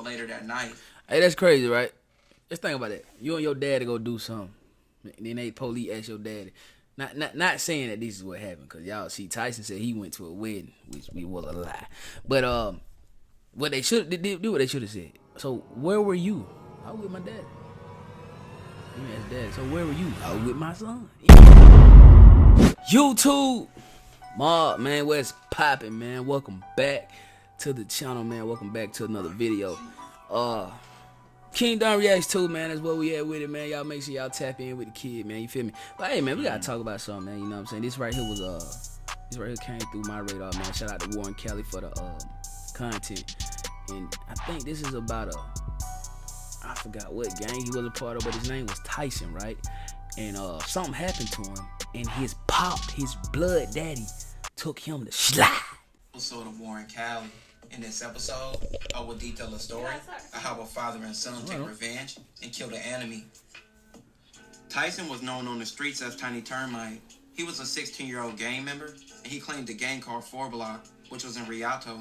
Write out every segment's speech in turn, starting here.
later that night. Hey, that's crazy, right? Just think about that. You and your daddy go do something. Then they police ask your daddy. Not saying that this is what happened, because y'all see Tyson said he went to a wedding, which was a lie. But what they should do what they should have said. So where were you? I was with my dad. He asked dad. So where were you? I was with my son. YouTube, Mob, man, what's poppin', man? Welcome back to the channel, man. Welcome back to another video. King Don Reacts 2, man. That's where we at with it, man. Y'all make sure y'all tap in with the kid, man. You feel me? But hey, man, we gotta talk about something, man. You know what I'm saying? This right here came through my radar, man. Shout out to Warren Kelly for the content. And I think this is about I forgot what gang he was a part of, but his name was Tyson, right? And something happened to him, and his pop, his blood daddy, took him to slide. Episode of Warren Kelly. In this episode, I will detail a story of how a father and son take revenge and kill the enemy. Tyson was known on the streets as Tiny Termite. He was a 16-year-old gang member, and he claimed a gang called 4 Block, which was in Rialto.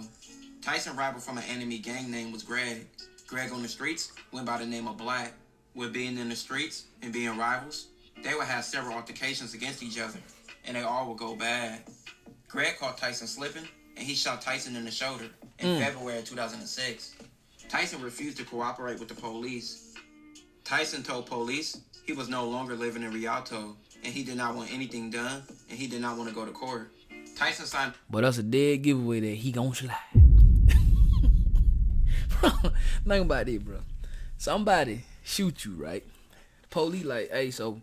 Tyson rival from an enemy gang name was Greg. Greg on the streets went by the name of Black. With being in the streets and being rivals, they would have several altercations against each other, and they all would go bad. Greg caught Tyson slipping, and he shot Tyson in the shoulder in February of 2006. Tyson refused to cooperate with the police. Tyson told police he was no longer living in Rialto, and he did not want anything done, and he did not want to go to court. Tyson signed... But that's a dead giveaway that he gon' slide. Bro, think about it, bro. Somebody shoot you, right? The police like, hey, so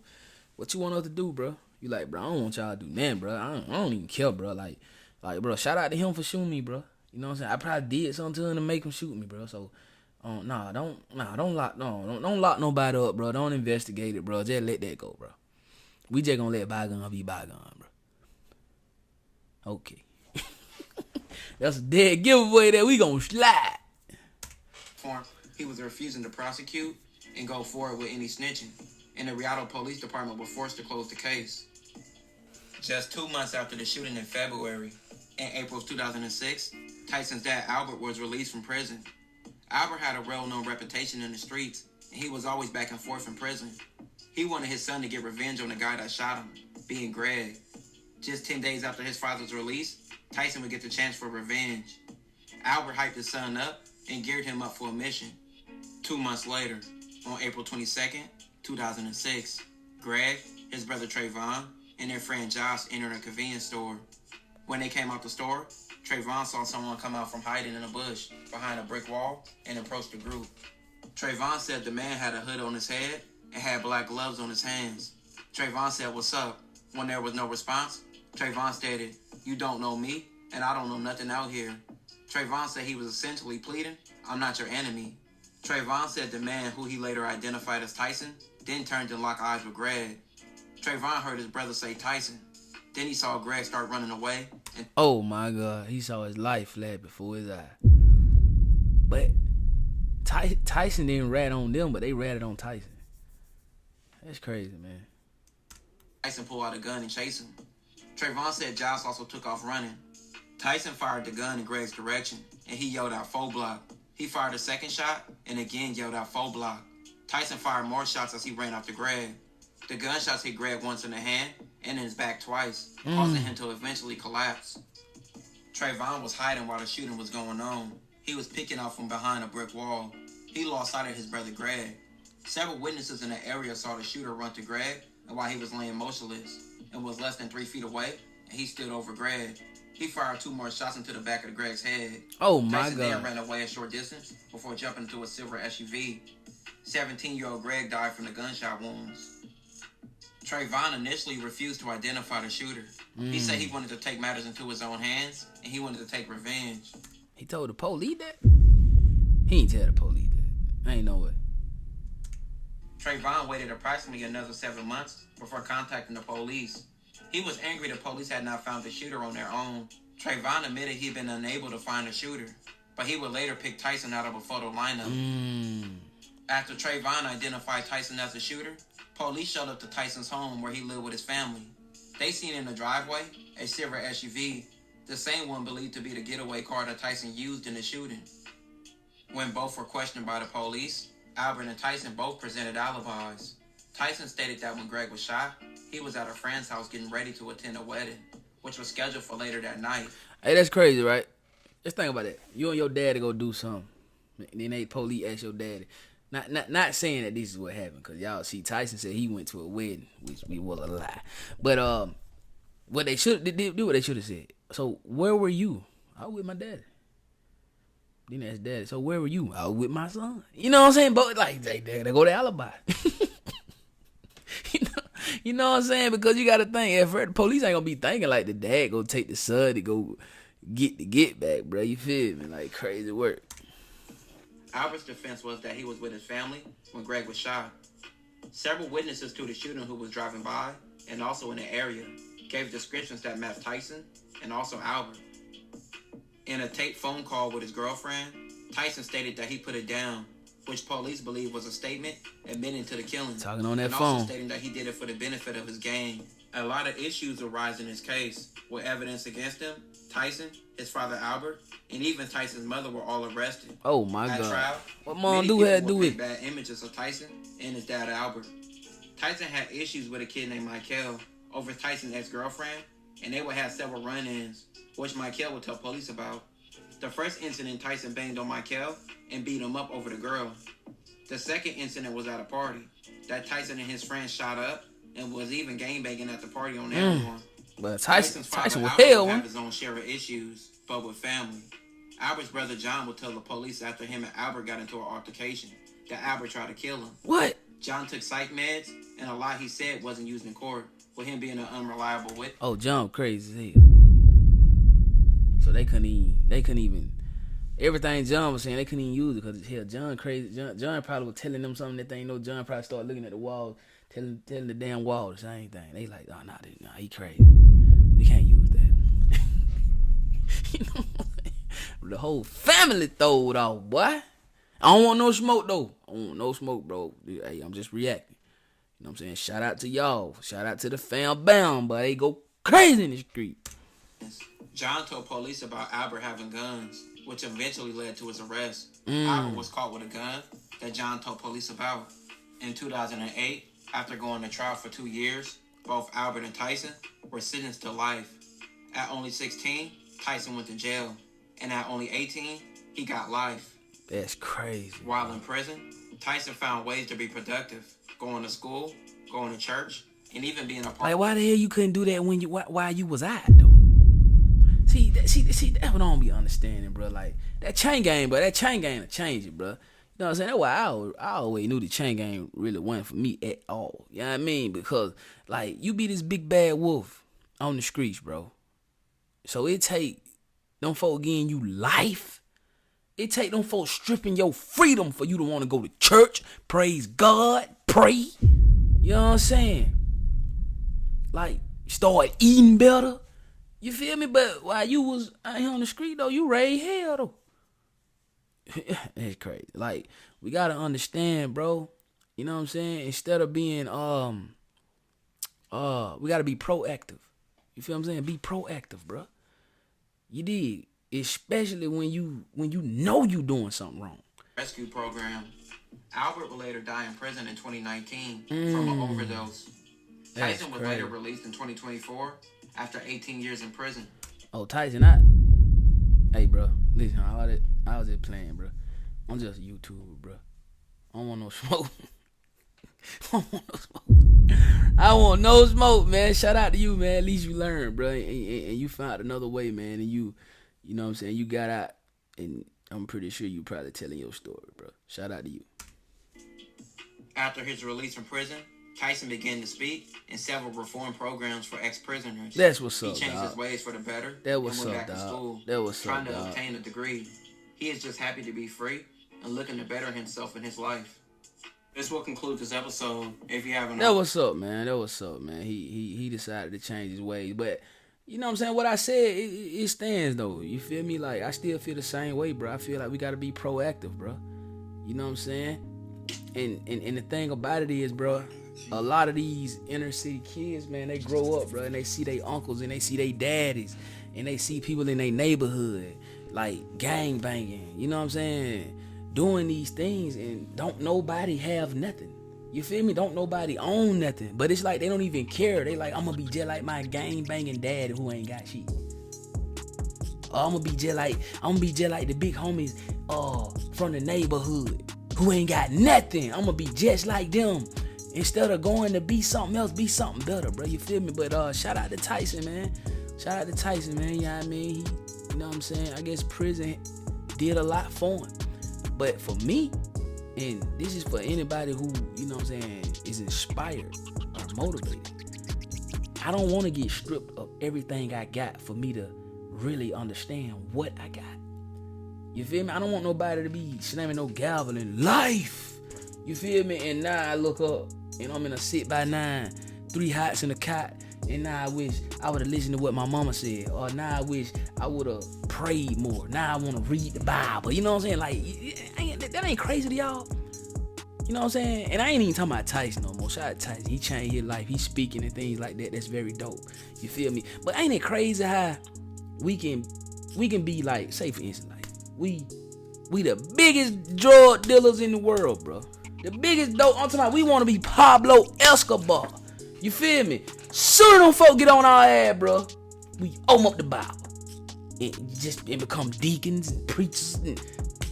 what you want us to do, bro? You like, bro, I don't want y'all to do nothing, bro. I don't even care, bro. Like, bro, shout out to him for shooting me, bro. You know what I'm saying? I probably did something to him to make him shoot me, bro. So, don't lock nobody up, bro. Don't investigate it, bro. Just let that go, bro. We just gonna let bygone be bygone, bro. Okay. That's a dead giveaway that we gonna slide. He was refusing to prosecute and go forward with any snitching, and the Rialto Police Department were forced to close the case. Just 2 months after the shooting in February, in April of 2006, Tyson's dad, Albert, was released from prison. Albert had a well-known reputation in the streets, and he was always back and forth in prison. He wanted his son to get revenge on the guy that shot him, being Greg. Just 10 days after his father's release, Tyson would get the chance for revenge. Albert hyped his son up and geared him up for a mission. 2 months later, on April 22nd, 2006, Greg, his brother Trayvon, and their friend Josh entered a convenience store. When they came out the store, Trayvon saw someone come out from hiding in a bush behind a brick wall and approached the group. Trayvon said the man had a hood on his head and had black gloves on his hands. Trayvon said, "What's up?" When there was no response, Trayvon stated, "You don't know me, and I don't know nothing out here." Trayvon said he was essentially pleading, "I'm not your enemy." Trayvon said the man, who he later identified as Tyson, then turned to lock eyes with Greg. Trayvon heard his brother say Tyson. Then he saw Greg start running away. And oh my God, he saw his life flash before his eye. But Tyson didn't rat on them, but they ratted on Tyson. That's crazy, man. Tyson pulled out a gun and chased him. Trayvon said Josh also took off running. Tyson fired the gun in Greg's direction, and he yelled out 4 Block. He fired a second shot, and again yelled out 4 Block. Tyson fired more shots as he ran after Greg. The gunshots hit Greg once in the hand and in his back twice, causing him to eventually collapse. Trayvon was hiding while the shooting was going on. He was peeking out from behind a brick wall. He lost sight of his brother Greg. Several witnesses in the area saw the shooter run to Greg and while he was laying motionless and was less than 3 feet away, and he stood over Greg. He fired 2 more shots into the back of Greg's head. Oh my Tyson God. then ran away a short distance before jumping into a silver SUV. 17-year-old Greg died from the gunshot wounds. Trayvon initially refused to identify the shooter. He said he wanted to take matters into his own hands, and he wanted to take revenge. He told the police that? He ain't tell the police that. Ain't no way. Trayvon waited approximately another 7 months before contacting the police. He was angry the police had not found the shooter on their own. Trayvon admitted he'd been unable to find the shooter, but he would later pick Tyson out of a photo lineup. After Trayvon identified Tyson as the shooter, police showed up to Tyson's home where he lived with his family. They seen in the driveway a silver SUV, the same one believed to be the getaway car that Tyson used in the shooting. When both were questioned by the police, Albert and Tyson both presented alibis. Tyson stated that when Greg was shot, he was at a friend's house getting ready to attend a wedding, which was scheduled for later that night. Hey, that's crazy, right? Just think about that. You and your daddy go do something. And then they police ask your daddy. Not saying that this is what happened, because y'all see Tyson said he went to a wedding, which we will a lie. But what they should do what they should have said. So where were you? I was with my daddy. Then ask daddy, so where were you? I was with my son. You know what I'm saying? But like they go to alibi. You know what I'm saying? Because you gotta think, at first the police ain't gonna be thinking like the dad go take the son to go get the get back, bro. You feel me? Like crazy work. Albert's defense was that he was with his family when Greg was shot. Several witnesses to the shooting who was driving by and also in the area gave descriptions that matched Tyson and also Albert. In a taped phone call with his girlfriend, Tyson stated that he put it down, which police believe was a statement admitting to the killing. Talking on that and phone. Also stating that he did it for the benefit of his gang. A lot of issues arise in his case, with evidence against him. Tyson, his father Albert, and even Tyson's mother were all arrested. Oh my At God. trial, What mom many do people had to do would with paint bad images of Tyson and his dad Albert. Tyson had issues with a kid named Michael over Tyson's ex-girlfriend, and they would have several run-ins, which Michael would tell police about. The first incident, Tyson banged on Michael and beat him up over the girl. The second incident was at a party that Tyson and his friends shot up and was even gangbanging at the party on everyone. But Tyson was Albert hell, would man. have his own share of issues, but with family. Albert's brother John would tell the police after him and Albert got into an altercation that Albert tried to kill him. What? John took psych meds, and a lot he said wasn't used in court, with him being an unreliable witness. Oh, John crazy as hell. So they couldn't even. Everything John was saying, they couldn't even use it because hell, John crazy. John probably was telling them something that they ain't know. John probably started looking at the wall, telling the damn wall the same thing. They like, oh, nah, he crazy. We can't use that. You know, the whole family throwed off, boy. I don't want no smoke though. I don't want no smoke, bro. Hey, I'm just reacting. You know what I'm saying? Shout out to y'all. Shout out to the fam bam, but they go crazy in the street. John told police about Albert having guns, which eventually led to his arrest. Albert was caught with a gun that John told police about. In 2008, after going to trial for 2 years, both Albert and Tyson were sentenced to life. At only 16, Tyson went to jail, and at only 18, he got life. That's crazy. While in prison, Tyson found ways to be productive, going to school, going to church, and even being a part. Like, why the hell you couldn't do that when while you was out, though? See, that's what I don't be understanding, bro. Like, that chain game, bro. That chain game will change it, bro. You know what I'm saying? That's why I always knew the chain game really wasn't for me at all. You know what I mean? Because, like, you be this big bad wolf on the streets, bro. So it take them folk giving you life. It take them folks stripping your freedom for you to want to go to church, praise God, pray. You know what I'm saying? Like, start eating better. You feel me? But while you was out here on the street, though, you raised hell, though. That's crazy. Like, we got to understand, bro. You know what I'm saying? Instead of being, we got to be proactive. You feel what I'm saying? Be proactive, bro. You did. Especially when you know you doing something wrong. Rescue program. Albert would later die in prison in 2019 from an overdose. Tyson was later released in 2024 after 18 years in prison. Oh, Tyson, hey, bro, listen, I was just playing, bro. I'm just a YouTuber, bro. I don't want no smoke. I want no smoke, man. Shout out to you, man. At least you learned, bro, and you found another way, man, and you know what I'm saying, you got out, and I'm pretty sure you probably telling your story, bro. Shout out to you. After his release from prison, Tyson began to speak in several reform programs for ex-prisoners. That's what's up, He changed dog. his ways for the better That was and went up, back to dog. school, That was trying up, to dog. obtain a degree. He is just happy to be free and looking to better himself in his life. This will conclude this episode. If you haven't, That what's up, man. That what's up, man. He decided to change his ways, but you know what I'm saying? What I said, it stands though. You feel me? Like, I still feel the same way, bro. I feel like we gotta be proactive, bro. You know what I'm saying? And the thing about it is, bro, a lot of these inner city kids, man, they grow up, bro, and they see their uncles and they see their daddies and they see people in their neighborhood like gang banging. You know what I'm saying? doing these things and don't nobody have nothing. You feel me? Don't nobody own nothing. But it's like they don't even care. They like, I'm gonna be just like my gang banging dad who ain't got shit. I'm gonna be just like the big homies from the neighborhood who ain't got nothing. I'm gonna be just like them. Instead of going to be something else, be something better, bro. You feel me? But shout out to Tyson, man. Shout out to Tyson, man. You know what I mean? You know what I'm saying? I guess prison did a lot for him. But for me, and this is for anybody who, you know what I'm saying, is inspired or motivated. I don't want to get stripped of everything I got for me to really understand what I got. You feel me? I don't want nobody to be slamming no gavel in life. You feel me? And now I look up and I'm in a sit by 9, 3 hots in a cot, and now I wish I would have listened to what my mama said. Or now I wish I would have prayed more. Now I want to read the Bible. You know what I'm saying? Like, that ain't crazy to y'all. You know what I'm saying? And I ain't even talking about Tyson no more. Shout out to Tyson. He changed his life. He's speaking and things like that. That's very dope. You feel me? But ain't it crazy how we can be like, say for instance, like, we the biggest drug dealers in the world, bro. The biggest dope. I'm talking about we want to be Pablo Escobar. You feel me? Soon them folk get on our ass, bro, we open up the Bible and become deacons and preachers, and,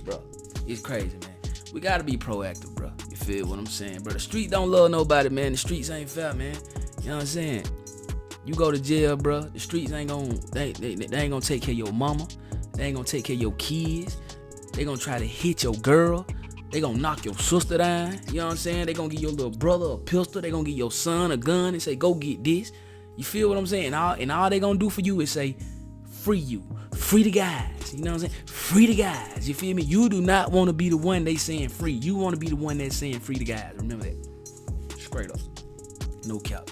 bro, it's crazy, man. We gotta be proactive, bro. You feel what I'm saying, bro? The street don't love nobody, man. The streets ain't fair, man. You know what I'm saying? You go to jail, bro. The streets ain't gonna they ain't gonna take care of your mama. They ain't gonna take care of your kids. They gonna try to hit your girl. They gonna knock your sister down. You know what I'm saying? They gonna give your little brother a pistol. They gonna give your son a gun and say, go get this. You feel what I'm saying? And all they gonna do for you is say, free you. Free the guys. You know what I'm saying? Free the guys. You feel me? You do not want to be the one they saying free. You want to be the one that's saying free the guys. Remember that. Straight up. No cap.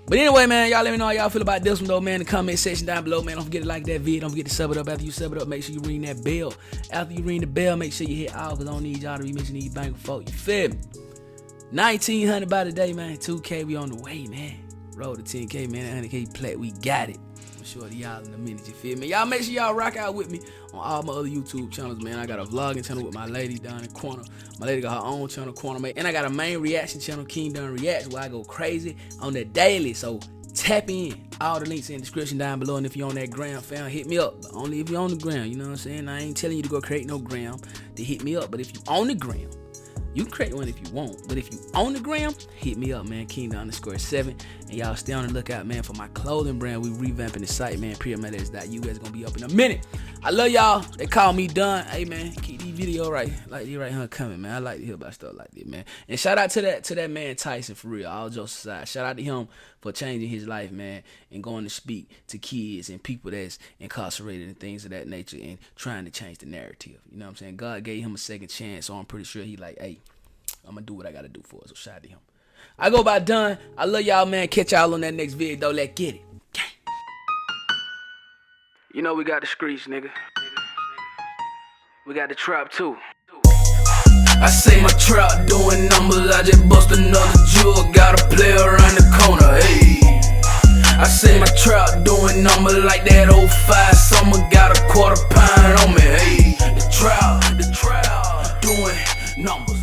But anyway, man, y'all let me know how y'all feel about this one, though, man. In the comment section down below, man. Don't forget to like that video. Don't forget to sub it up. After you sub it up, make sure you ring that bell. After you ring the bell, make sure you hit all, because I don't need y'all to be missing these bank folk. You feel me? 1,900 by the day, man. 2K, we on the way, man. Roll to 10K, man. 100K plat, we got it. I'm sure to y'all in a minute, you feel me? Y'all make sure y'all rock out with me on all my other YouTube channels, man. I got a vlogging channel with my lady down in the corner. My lady got her own channel, Corner Mate. And I got a main reaction channel, King Dunn Reacts, where I go crazy on the daily. So tap in. All the links in the description down below. And if you're on that gram, fam, hit me up. But only if you're on the gram, you know what I'm saying? I ain't telling you to go create no gram to hit me up. But if you on the gram, you can create one if you want. But if you on the gram, hit me up, man. King_7. And y'all stay on the lookout, man, for my clothing brand. We revamping the site, man. PriyaMeadows.us gonna be up in a minute. I love y'all. They call me Dunn. Hey, man, keep these videos right here coming, man. I like to hear about stuff like this, man. And shout out to that man Tyson, for real. All jokes aside. Shout out to him for changing his life, man, and going to speak to kids and people that's incarcerated and things of that nature and trying to change the narrative. You know what I'm saying? God gave him a second chance, so I'm pretty sure he like, hey, I'm gonna do what I gotta do for us. So shout out to him. I go by Dunn. I love y'all, man. Catch y'all on that next video, though. Let's get it. You know we got the streets, nigga. We got the trap too. I say my trap doing numbers. I just bust another jewel. Got a player around the corner. Hey. I say my trap doing numbers like that 05 summer. Got a quarter pound on me. Hey. The trap doing numbers.